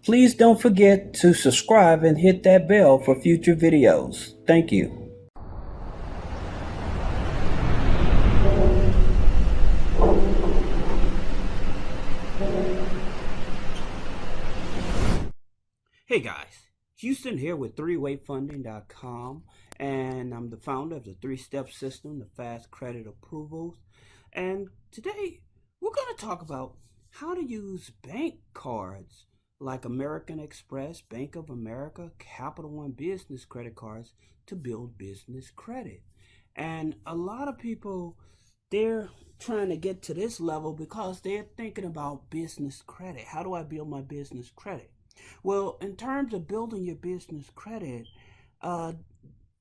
Please don't forget to subscribe and hit that bell for future videos. Thank you. Hey guys, Houston here with threewayfunding.com, and I'm the founder of the three-step system, the fast credit approvals. And today we're going to talk about how to use bank cards like American Express, Bank of America, Capital One business credit cards to build business credit. And a lot of people, they're trying to get to this level because they're thinking about business credit. How do I build my business credit? Well, in terms of building your uh,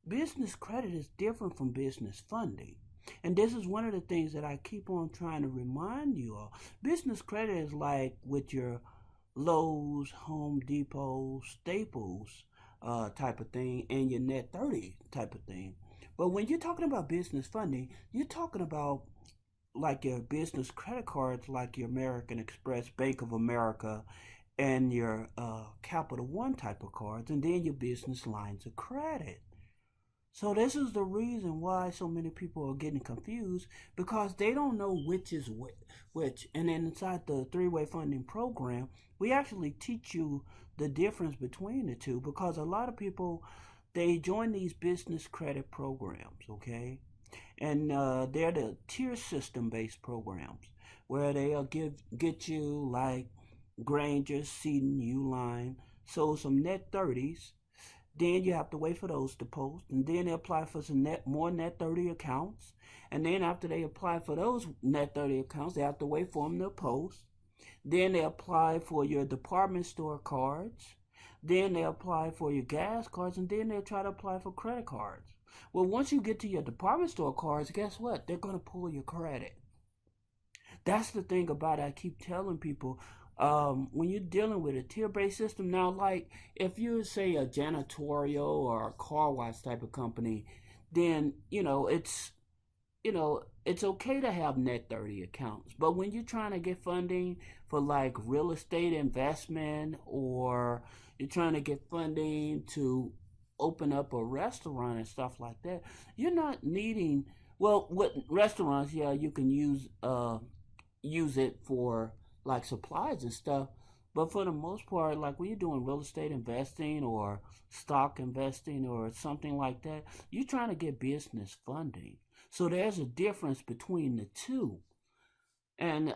business credit is different from business funding. And this is one of the things that I keep on trying to remind you of. Business credit is like with your Lowe's, Home Depot, Staples type of thing, and your Net 30 type of thing. But when you're talking about business funding, you're talking about like your business credit cards, like your American Express, Bank of America, and your Capital One type of cards, and then your business lines of credit. So this is the reason why so many people are getting confused because they don't know which is which. And then inside the three-way funding program, we actually teach you the difference between the two because a lot of people, they join these business credit programs, okay? And they're the tier system based programs where they'll get you like Granger, Seaton, Uline, so some net 30s. Then you have to wait for those to post, and then they apply for some more net 30 accounts. And then after they apply for those net 30 accounts, they have to wait for them to post. Then they apply for your department store cards. Then they apply for your gas cards, and then they try to apply for credit cards. Well, once you get to your department store cards, guess what? They're going to pull your credit. That's the thing about it. I keep telling people when you're dealing with a tier-based system. Now, like if you say a janitorial or a car wash type of company, then it's okay to have net 30 accounts. But when you're trying to get funding for like real estate investment, or you're trying to get funding to open up a restaurant and stuff like that, you're not needing, well, with restaurants, yeah, you can use it for like supplies and stuff. But for the most part, like when you're doing real estate investing or stock investing or something like that, you're trying to get business funding. So there's a difference between the two. And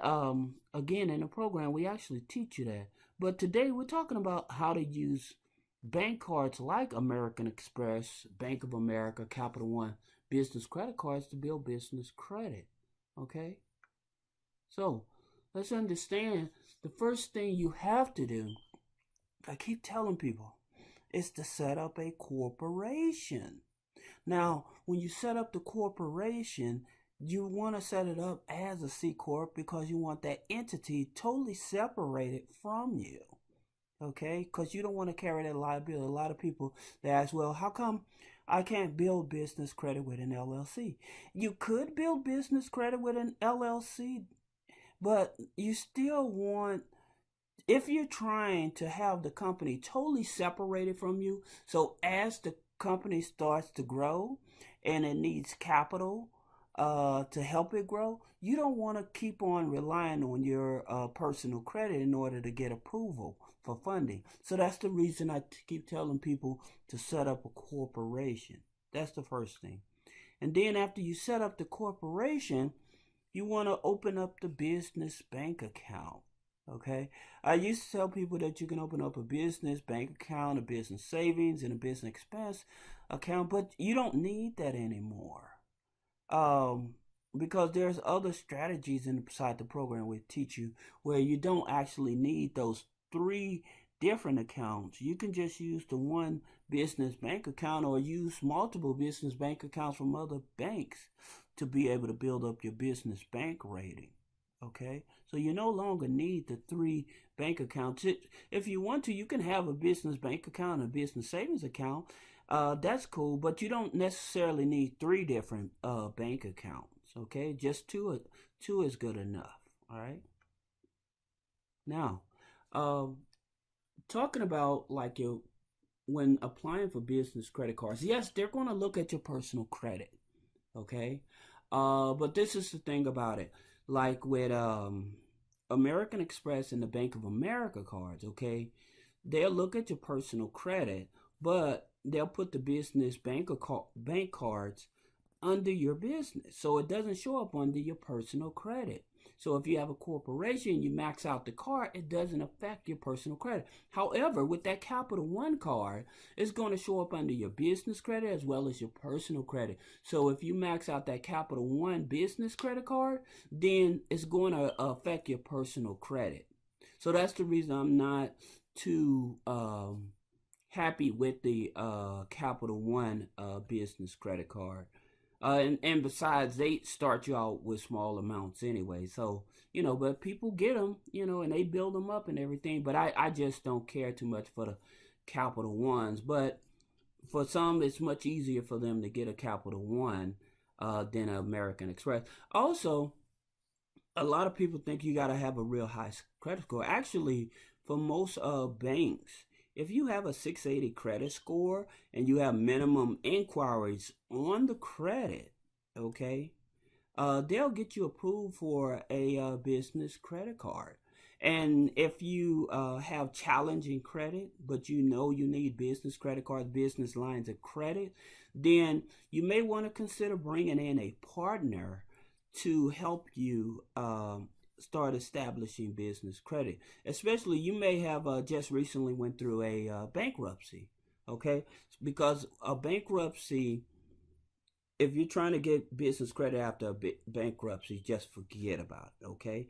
again, in the program, we actually teach you that. But today we're talking about how to use bank cards like American Express, Bank of America, Capital One business credit cards to build business credit. Okay? So let's understand the first thing you have to do, I keep telling people, is to set up a corporation. Now, when you set up the corporation, you want to set it up as a C Corp because you want that entity totally separated from you. Okay? Because you don't want to carry that liability. A lot of people, they ask, well, how come I can't build business credit with an LLC? You could build business credit with an LLC, but you still want, if you're trying to have the company totally separated from you, so as the company starts to grow and it needs capital to help it grow, you don't want to keep on relying on your personal credit in order to get approval for funding. So that's the reason I keep telling people to set up a corporation. That's the first thing. And then after you set up the corporation, you want to open up the business bank account. Okay, I used to tell people that you can open up a business bank account, a business savings, and a business expense account, but you don't need that anymore. Um, because there's other strategies inside the program we teach you where you don't actually need those three different accounts. You can just use the one business bank account or use multiple business bank accounts from other banks to be able to build up your business bank rating. Okay, so you no longer need the three bank accounts. If you want to, you can have a business bank account and a business savings account. That's cool, but you don't necessarily need three different bank accounts. Okay, just two is good enough. All right. Now, um, talking about like your when applying for business credit cards, yes, they're going to look at your personal credit, okay? But this is the thing about it. Like with American Express and the Bank of America cards, okay? They'll look at your personal credit, but they'll put the business bank cards under your business. So it doesn't show up under your personal credit. So if you have a corporation, you max out the card, it doesn't affect your personal credit. However, with that Capital One card, it's going to show up under your business credit as well as your personal credit. So if you max out that Capital One business credit card, then it's going to affect your personal credit. So that's the reason I'm not too happy with the Capital One business credit card. And besides, they start you out with small amounts anyway. So, but people get them, and they build them up and everything. But I just don't care too much for the Capital Ones. But for some, it's much easier for them to get a Capital One than an American Express. Also, a lot of people think you got to have a real high credit score. Actually, for most banks, if you have a 680 credit score and you have minimum inquiries on the credit, okay, they'll get you approved for a business credit card. And if you have challenging credit, but you know you need business credit cards, business lines of credit, then you may want to consider bringing in a partner to help you start establishing business credit. Especially, you may have just recently went through a bankruptcy, okay? Because a bankruptcy, if you're trying to get business credit after a bankruptcy, just forget about it, okay?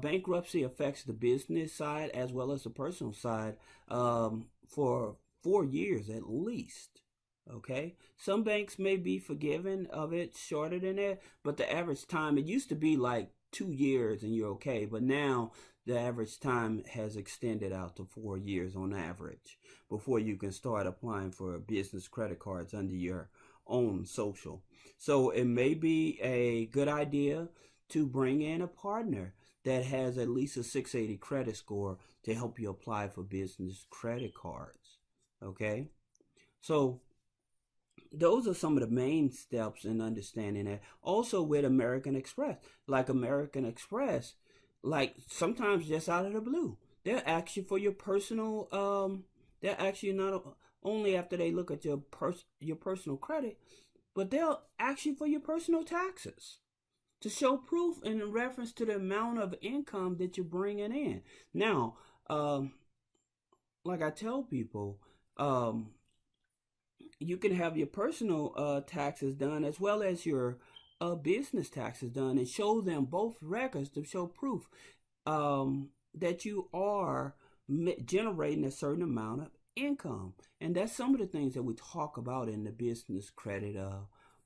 Bankruptcy affects the business side as well as the personal side for 4 years at least. Okay, some banks may be forgiven of it shorter than that, but the average time, it used to be like 2 years and you're okay, but now the average time has extended out to 4 years on average before you can start applying for business credit cards under your own social. So it may be a good idea to bring in a partner that has at least a 680 credit score to help you apply for business credit cards. Okay, so those are some of the main steps in understanding that. Also with American Express, like sometimes just out of the blue, they'll ask you for your personal. They'll ask you not only after they look at your personal credit, but they'll ask you for your personal taxes to show proof in reference to the amount of income that you're bringing in. Now, like I tell people, you can have your personal taxes done as well as your business taxes done and show them both records to show proof that you are generating a certain amount of income. And that's some of the things that we talk about in the business credit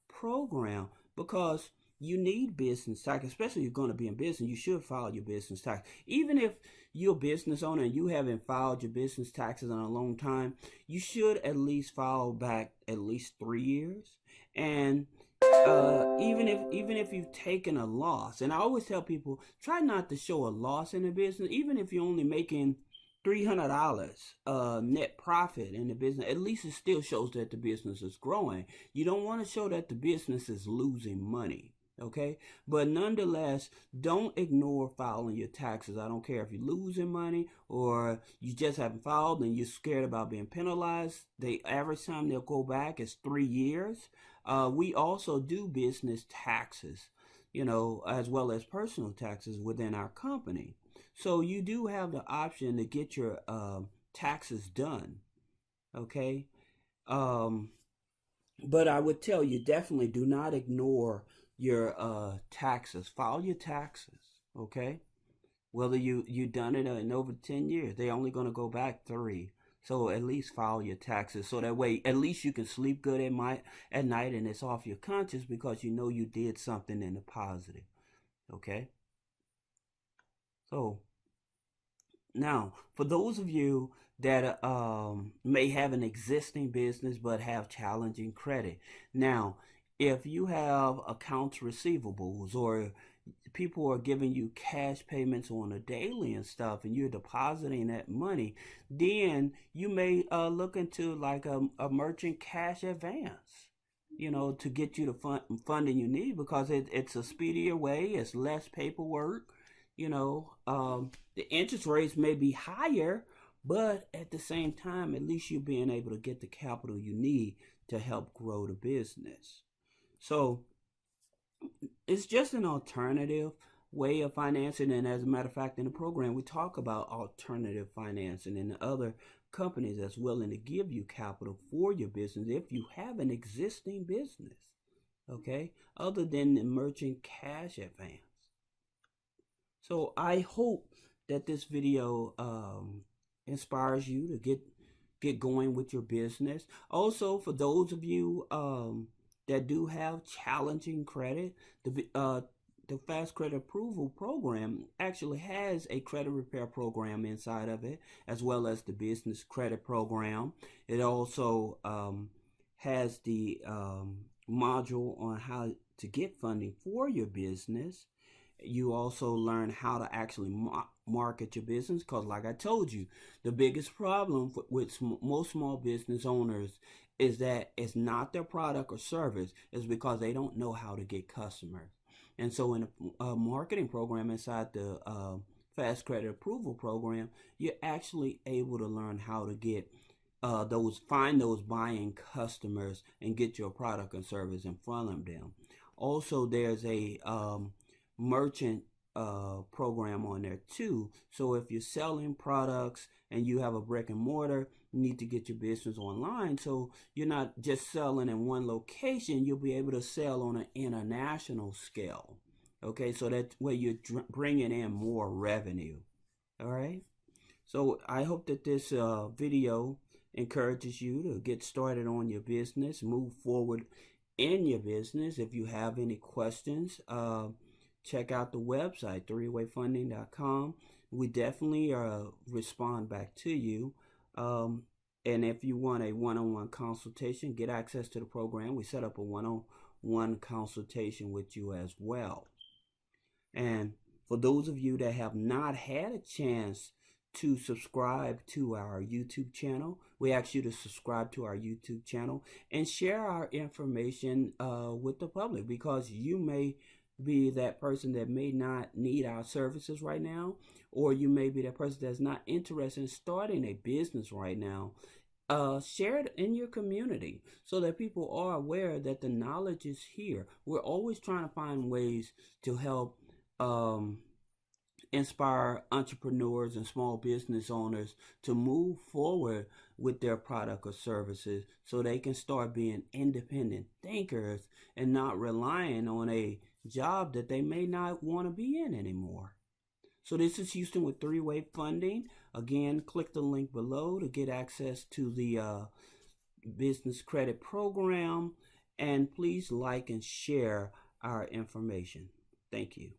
program, because you need business tax, especially if you're going to be in business. You should file your business tax. Even if you're a business owner and you haven't filed your business taxes in a long time, you should at least file back at least 3 years. And even if you've taken a loss, and I always tell people, try not to show a loss in the business, even if you're only making $300 net profit in the business, at least it still shows that the business is growing. You don't want to show that the business is losing money. Okay, but nonetheless, don't ignore filing your taxes. I don't care if you're losing money or you just haven't filed and you're scared about being penalized. The average time they'll go back is 3 years. We also do business taxes, as well as personal taxes within our company. So you do have the option to get your taxes done. Okay, but I would tell you, definitely do not ignore your taxes. File your taxes, okay? Whether you done it in over 10 years, they're only going to go back 3. So at least file your taxes, so that way at least you can sleep good at night and it's off your conscience because you know you did something in the positive, okay? So now, for those of you that may have an existing business but have challenging credit, now if you have accounts receivables or people are giving you cash payments on a daily and stuff, and you're depositing that money, then you may look into like a merchant cash advance, to get you the funding you need, because it's a speedier way, it's less paperwork. The interest rates may be higher, but at the same time, at least you're being able to get the capital you need to help grow the business. So it's just an alternative way of financing. And as a matter of fact, in the program, we talk about alternative financing and other companies that's willing to give you capital for your business if you have an existing business, okay, other than the merchant cash advance. So I hope that this video inspires you to get going with your business. Also, for those of you that do have challenging credit, the Fast Credit Approval Program actually has a credit repair program inside of it, as well as the business credit program. It also has the module on how to get funding for your business. You also learn how to actually market your business, because like I told you, the biggest problem with most small business owners is that it's not their product or service, it's because they don't know how to get customers. And so in a marketing program inside the Fast Credit Approval Program, you're actually able to learn how to get find those buying customers and get your product and service in front of them. Also, there's a merchant program on there too. So if you're selling products and you have a brick and mortar, you need to get your business online, so you're not just selling in one location. You'll be able to sell on an international scale, okay? So that's where you're bringing in more revenue. All right, so I hope that this video encourages you to get started on your business, move forward in your business. If you have any questions, check out the website, threewayfunding.com. We definitely respond back to you. And if you want a one-on-one consultation, get access to the program. We set up a one-on-one consultation with you as well. And for those of you that have not had a chance to subscribe to our YouTube channel, we ask you to subscribe to our YouTube channel and share our information with the public, because you may be that person that may not need our services right now, or you may be that person that's not interested in starting a business right now. Share it in your community so that people are aware that the knowledge is here. We're always trying to find ways to help inspire entrepreneurs and small business owners to move forward with their product or services, so they can start being independent thinkers and not relying on a job that they may not want to be in anymore. So this is Houston with Three-Way Funding. Again, click the link below to get access to the business credit program, and please like and share our information. Thank you.